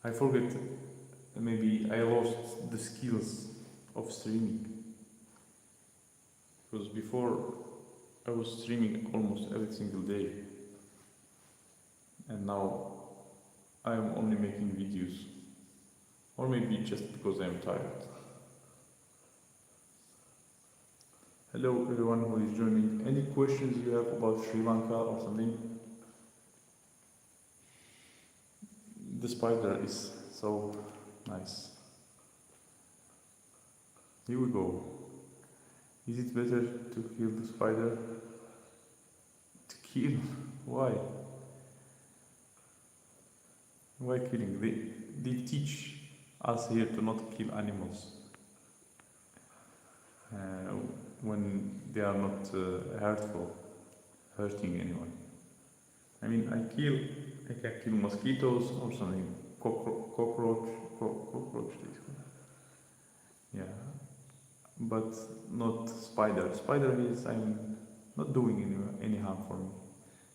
I forget, maybe I lost the skills of streaming. Because before I was streaming almost every single day. And now I am only making videos. Or maybe just because I am tired. Hello everyone who is joining. Any questions you have about Sri Lanka or something? The spider is so nice. Here we go. Is it better to kill the spider? To kill? Why? Why killing? They teach us here to not kill animals when they are not hurting anyone. I mean, I can kill mosquitoes or something. Cockroach. Yeah, but not spider. Spider is I'm not doing any harm for me,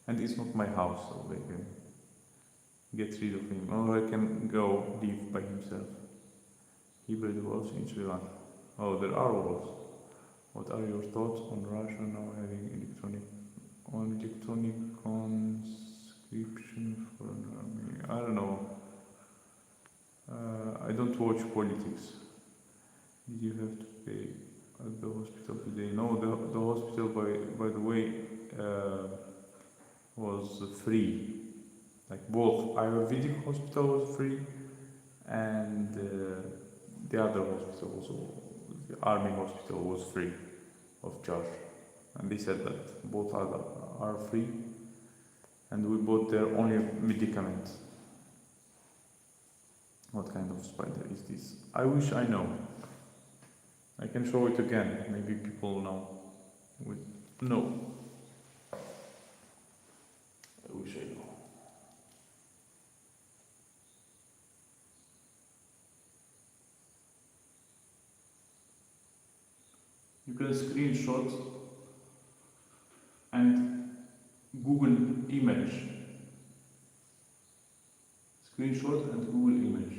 and it's not my house, so they can get rid of him, or I can go live by himself. He bred wolves in Sri Lanka. Oh, there are wolves. What are your thoughts on Russia now having electronic conscription for an army? I don't know. I don't watch politics. Did you have to pay at the hospital today? No, the hospital, by the way, was free. Like both Ayurvedic hospital was free, and the other hospital, also the army hospital, was free of charge. And they said that both are free, and we bought their only medicament. What kind of spider is this? I wish I know. I can show it again. Maybe people now would know. I wish I know. You can screenshot and Google image. Screenshot and Google image.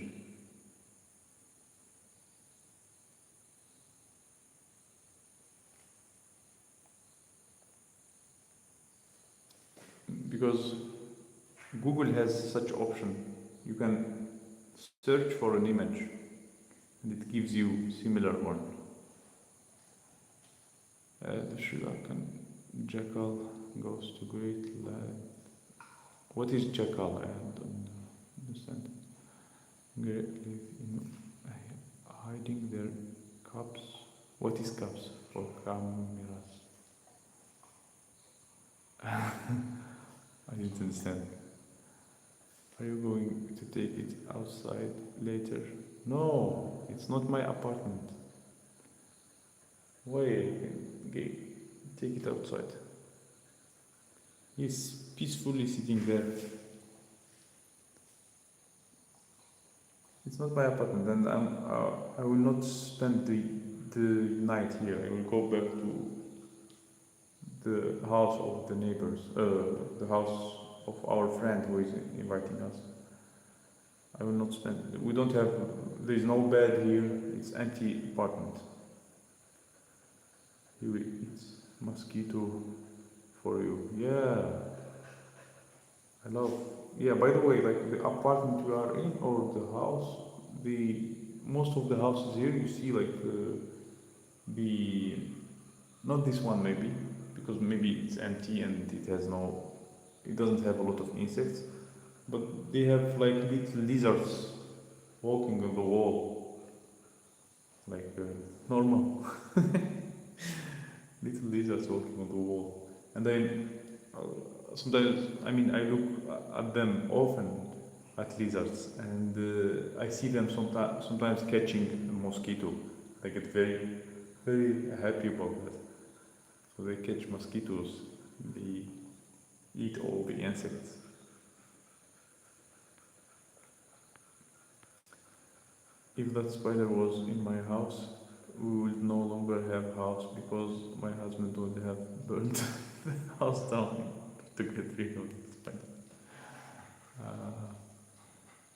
Because Google has such option. You can search for an image and it gives you similar one. The Sri Lankan jackal goes to great land. What is jackal? I don't understand. Great live in hiding their cubs. What is cubs for cameras? I didn't understand. Are you going to take it outside later? No, it's not my apartment. Why take it outside? He's peacefully sitting there. It's not my apartment, and I will not spend the night here. I will go back to the house of the neighbors, the house of our friend who is inviting us. I will not spend. We don't have. There is no bed here. It's empty apartment. Here it's mosquito for you. Yeah, I love. Yeah. By the way, like the apartment we are in or the house, the most of the houses here you see like the not this one maybe because maybe it's empty and it doesn't have a lot of insects, but they have like little lizards walking on the wall, like normal little lizards walking on the wall, and then sometimes I mean I look at them often at lizards, and I see them sometimes catching a mosquito. I get very happy about that. So they catch mosquitoes, they eat all the insects. If that spider was in my house, we would no longer have house because my husband would have burned the house down to get rid of the spider.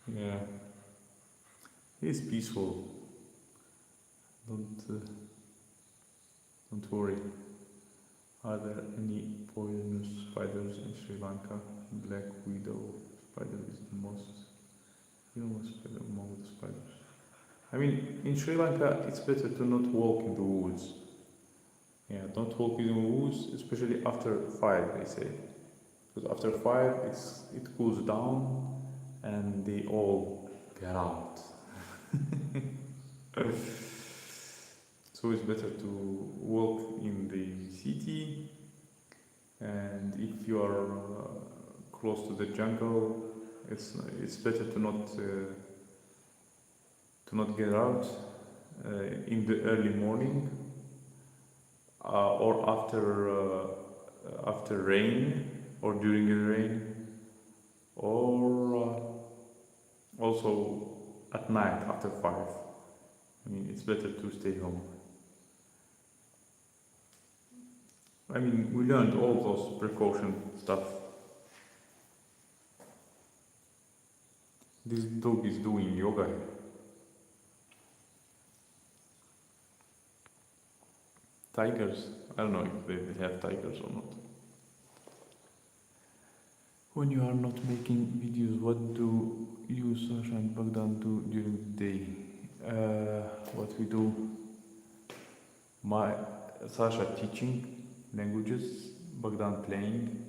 Yeah, he's peaceful. Don't worry. Are there any poisonous spiders in Sri Lanka? Black widow spider is the most venomous spider among the spiders. I mean, in Sri Lanka, it's better to not walk in the woods. Yeah, don't walk in the woods, especially after 5, they say. Because after 5, it cools down and they all get out. So it's better to walk in the city, and if you are close to the jungle, it's better to not get out in the early morning or after rain or during the rain, at night after 5. I mean, it's better to stay home. I mean, we learned all those precaution stuff. This dog is doing yoga here. Tigers. I don't know if they have tigers or not. When you are not making videos, what do you, Sasha and Bogdan, do during the day? What we do, Sasha teaching languages, Bogdan playing,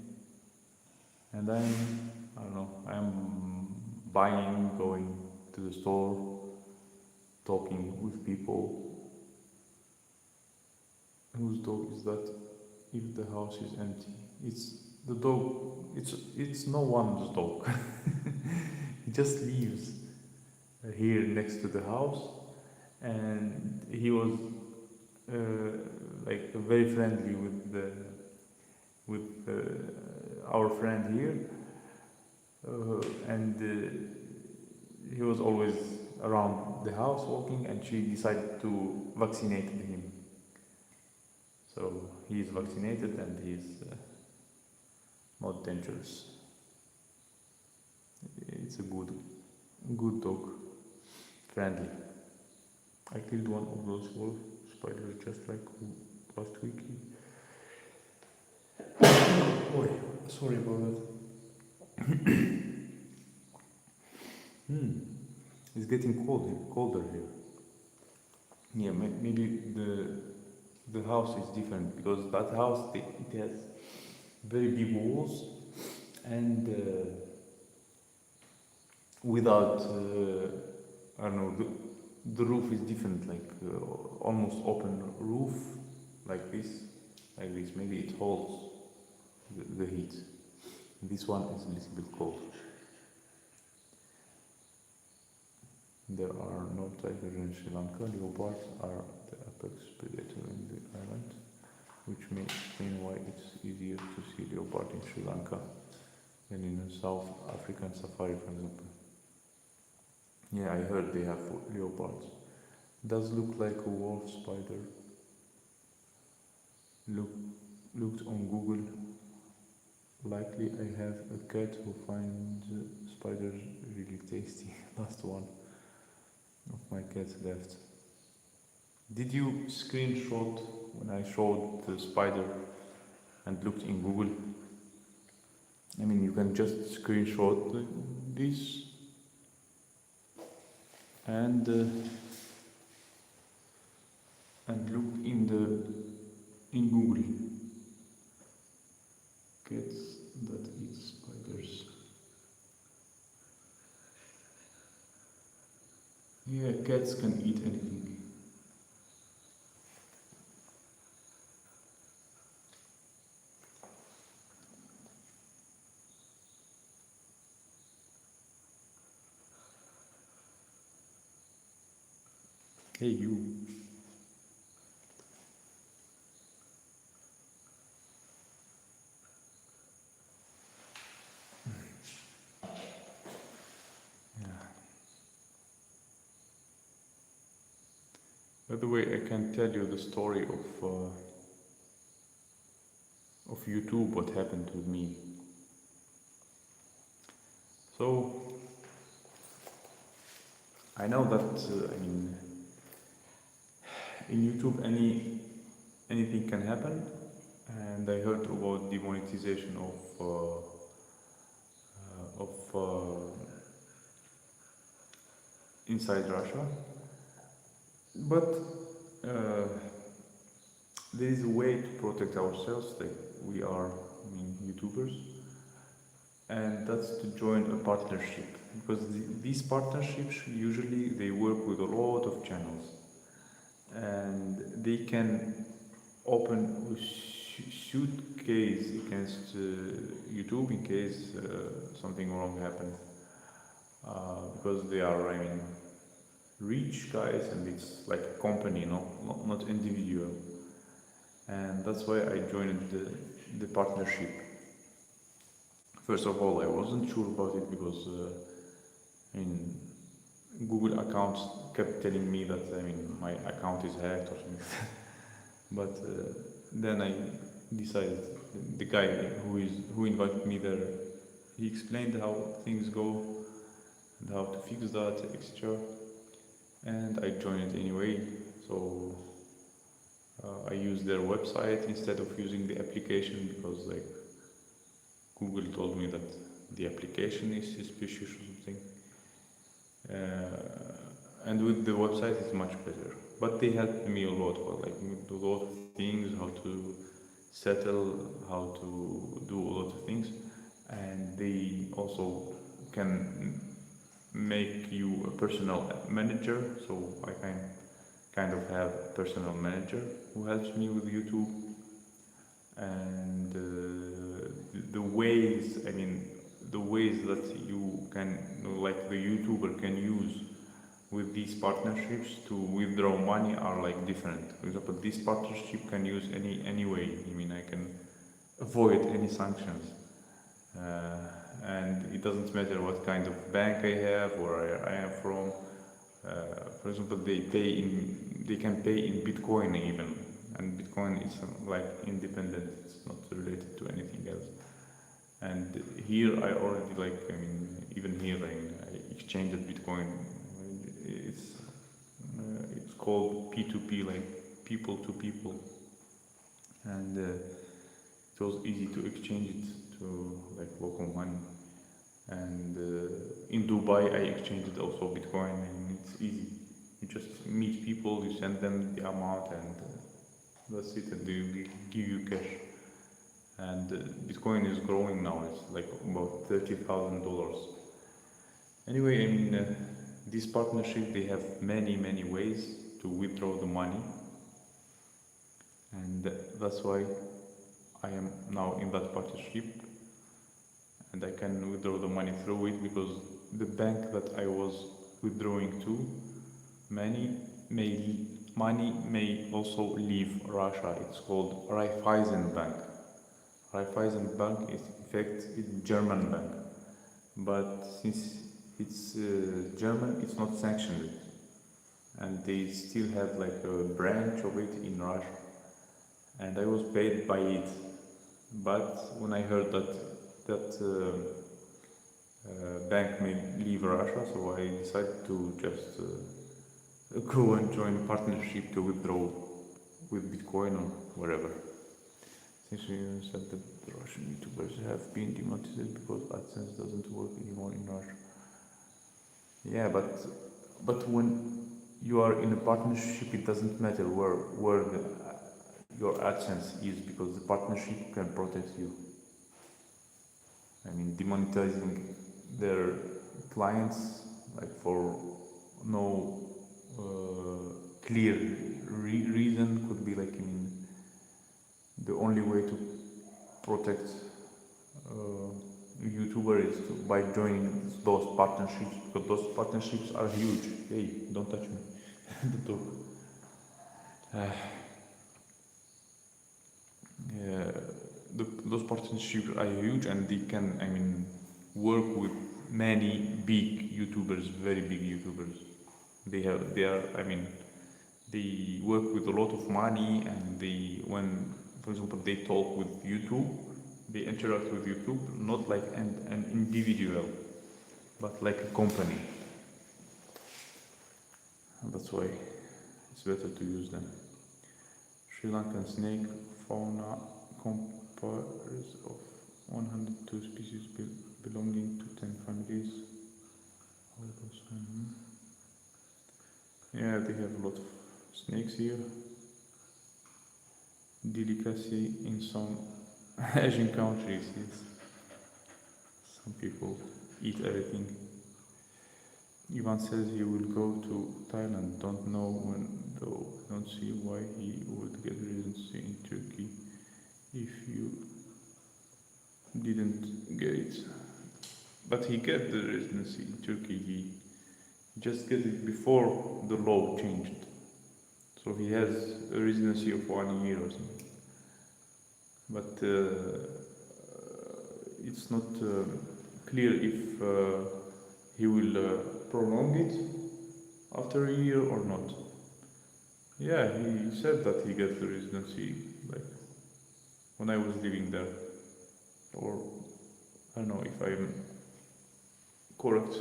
and I'm buying, going to the store, talking with people. Whose dog is that? If the house is empty, it's the dog. It's no one's dog. He just lives here next to the house, and he was like very friendly with our friend here, and he was always around the house walking, and she decided to vaccinate him. So he is vaccinated and he is not dangerous. It's a good dog, friendly. I killed one of those wolf spiders just like last week. Oh, sorry about that. It's getting colder here. Yeah, maybe the house is different because that house it has very big walls and without I don't know, the roof is different, like almost open roof like this. Maybe it holds the heat. This one is a little bit cold. There are no tigers in Sri Lanka. Leopards are the apex predator in the island, which may explain why it's easier to see leopard in Sri Lanka than in a South African safari, for example. Yeah, I heard they have leopards. Does look like a wolf spider. Looked on Google. Likely I have a cat who finds spiders really tasty. Last one of my cats left. Did you screenshot when I showed the spider and looked in Google? I mean, you can just screenshot this and look in Google. Cats that eat spiders. Yeah, cats can eat anything. Hey, you. By the way, I can tell you the story of YouTube, what happened with me. So, I know that, in YouTube anything can happen, and I heard about demonetization of inside Russia. But there is a way to protect ourselves, like we are, YouTubers, and that's to join a partnership. Because these partnerships usually they work with a lot of channels, and they can open a suit case against YouTube in case something wrong happens, because they are, rich guys, and it's like a company, not individual, and that's why I joined the partnership. First of all, I wasn't sure about it because Google accounts kept telling me that my account is hacked or something. But then I decided the guy who invited me there, he explained how things go and how to fix that, etc. And I joined anyway. So I used their website instead of using the application because Google told me that the application is suspicious or something. And with the website it's much better. But they helped me a lot for with a lot of things, how to settle, how to do a lot of things, and they also can make you a personal manager. So I kind of have a personal manager who helps me with YouTube and the ways. The ways that you can, like the YouTuber can use with these partnerships to withdraw money are different. For example, this partnership can use any way. I can avoid any sanctions, and it doesn't matter what kind of bank I have, where I am from. For example, they can pay in Bitcoin even, and Bitcoin is independent. It's not related to anything else. And here I already even here I exchanged Bitcoin. It's called P2P, like people to people, and it was easy to exchange it to local money. And in Dubai I exchanged also Bitcoin, and it's easy. You just meet people, you send them the amount, and that's it, and they will give you cash. And Bitcoin is growing now. It's about $30,000. Anyway, this partnership, they have many ways to withdraw the money, and that's why I am now in that partnership, and I can withdraw the money through it because the bank that I was withdrawing to, money may also leave Russia. It's called Raiffeisen Bank. Raiffeisen Bank is in fact a German bank, but since it's German, it's not sanctioned, and they still have a branch of it in Russia, and I was paid by it. But when I heard that bank may leave Russia, so I decided to just go and join a partnership to withdraw with Bitcoin or wherever. Since we said that the Russian YouTubers have been demonetized because AdSense doesn't work anymore in Russia. Yeah, but when you are in a partnership, it doesn't matter where your AdSense is, because the partnership can protect you. Demonetizing their clients for no clear reason could be the only way to protect a YouTuber is by joining those partnerships, because those partnerships are huge. Hey, don't touch me. The dog. Those partnerships are huge, and they can work with many big YouTubers, very big YouTubers. They work with a lot of money, and when, for example, they talk with YouTube, they interact with YouTube not like an individual, but like a company. And that's why it's better to use them. Sri Lankan snake fauna comprises of 102 species belonging to 10 families. Yeah, they have a lot of snakes here. Delicacy in some Asian countries. Yes. Some people eat everything. Ivan says he will go to Thailand. Don't know when though. Don't see why he would get residency in Turkey if you didn't get it. But he got the residency in Turkey. He just got it before the law changed. So he has a residency of 1 year or something. But it's not clear if he will prolong it after a year or not. Yeah, he said that he gets the residency, like, when I was living there. Or, I don't know if I'm correct.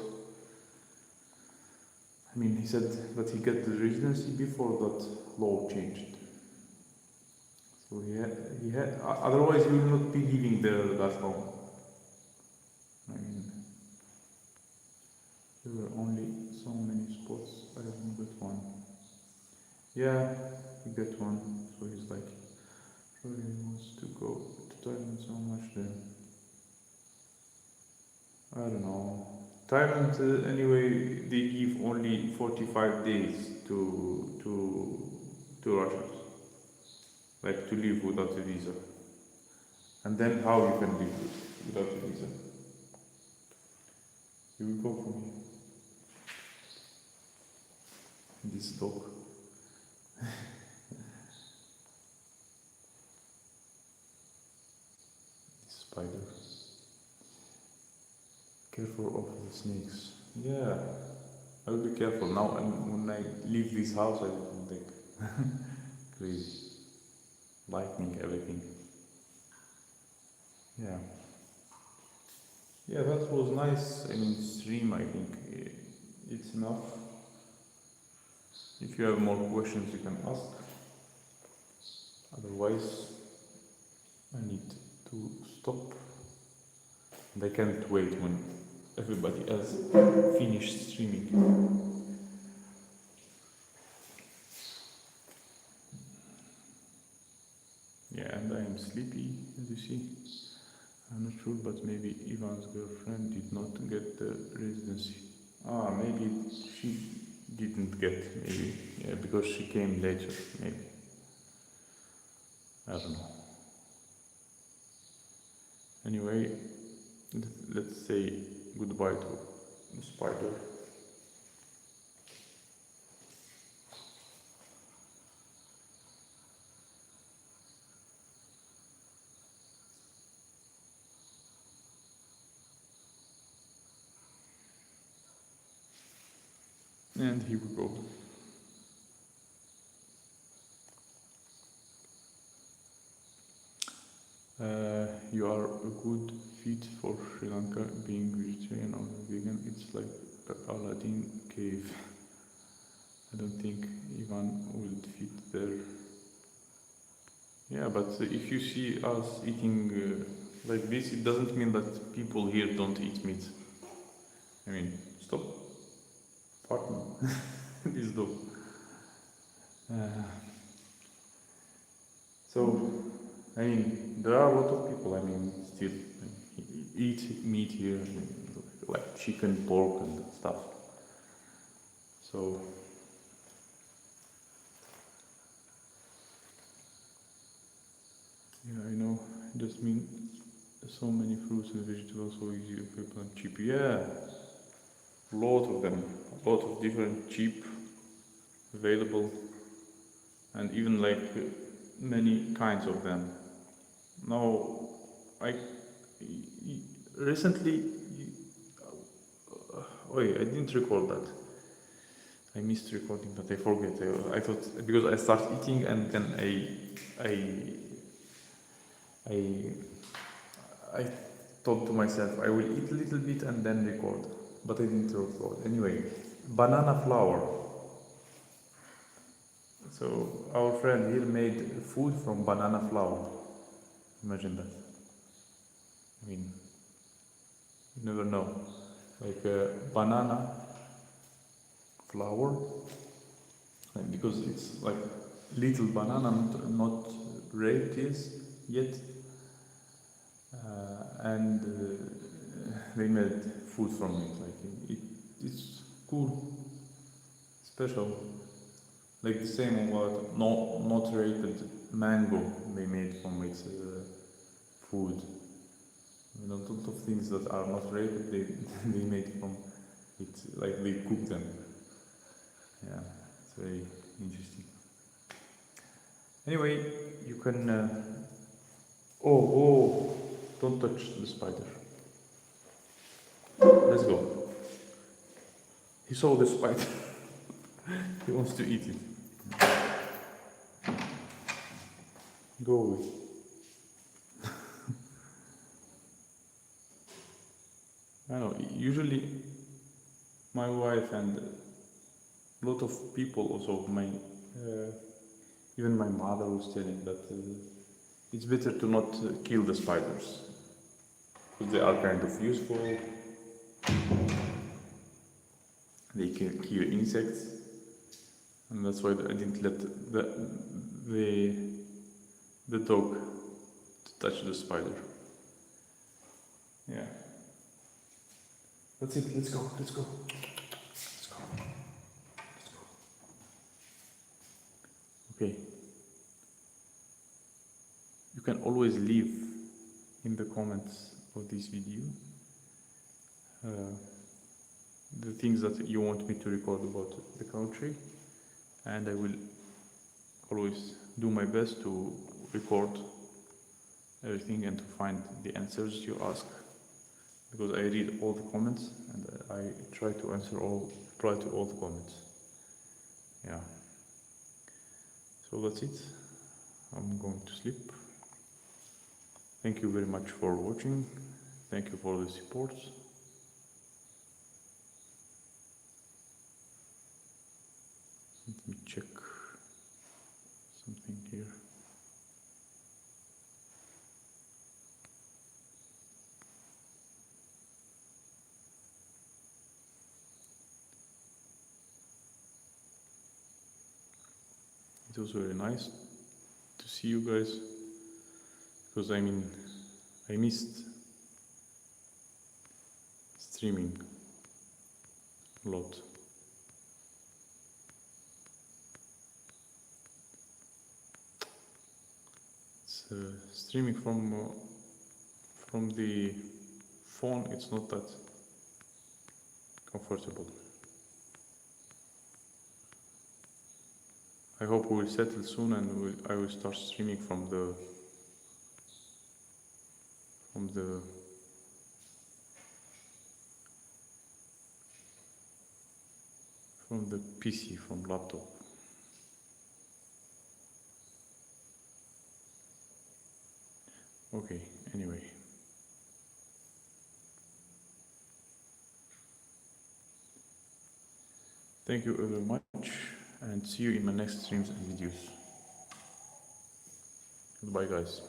I mean, he said that he got the residency before that law changed. So otherwise he will not be living there that long. I mean, there were only so many spots. I haven't got one. Yeah, he got one. So he's like, sure he wants to go to Thailand so much then. I don't know. Thailand, anyway, they give only 45 days to Russians, like to live without a visa. And then how you can live without a visa? You will go for me. This dog. This spider. Careful of the snakes. Yeah, I will be careful now. And when I leave this house, I will think crazy, lightning, everything. Yeah. Yeah, that was nice. I mean, stream. I think it's enough. If you have more questions, you can ask. Otherwise, I need to stop. And I can't wait when everybody else finished streaming. Yeah, and I am sleepy, as you see. I'm not sure, but maybe Ivan's girlfriend did not get the residency. Maybe she didn't get, maybe. Yeah, because she came later, maybe. I don't know. Anyway, let's say goodbye to the spider. And here we go. You are a good fit for Sri Lanka, being vegetarian or vegan. It's like Aladdin cave. I don't think Ivan would fit there. Yeah, but if you see us eating like this, it doesn't mean that people here don't eat meat. I mean, stop farting. This dog. So, I mean, there are a lot of people, I mean, still eat meat here, I mean, like chicken, pork, and stuff. So, yeah, I know, it just means so many fruits and vegetables, so easy available and cheap. Yeah, a lot of them, a lot of different cheap, available, and even like many kinds of them. Now, I recently, I didn't record that. I missed recording that. I forget. I thought because I started eating and then I thought to myself I will eat a little bit and then record, but I didn't record. Anyway, banana flour. So our friend here made food from banana flour. Imagine that. I mean, you never know. Like banana flour, because it's like little banana, not red yet, and they made food from it. Like it's cool, special. Like the same what not rated mango they made from its food. You know, a lot of things that are not rated they made from it, like they cook them. Yeah, it's very interesting. Anyway, you can. Don't touch the spider. Let's go. He saw the spider. He wants to eat it. Go away. I know, usually my wife and a lot of people also, even my mother was telling that it's better to not kill the spiders because they are kind of useful. They can kill insects, and that's why I didn't let the dog to touch the spider. Yeah. That's it. Let's go. Let's go. Let's go. Let's go. Okay. You can always leave in the comments of this video the things that you want me to record about the country, and I will always do my best to record everything and to find the answers you ask, because I read all the comments and I try to reply to all the comments. Yeah. So that's it. I'm going to sleep. Thank you very much for watching. Thank you for the support. Let me check something here. It was very nice to see you guys, because I missed streaming a lot. It's streaming from the phone. It's not that comfortable. I hope we will settle soon, and I will start streaming from the PC, from laptop. Okay, anyway. Thank you very much, and see you in my next streams and videos. Goodbye, guys.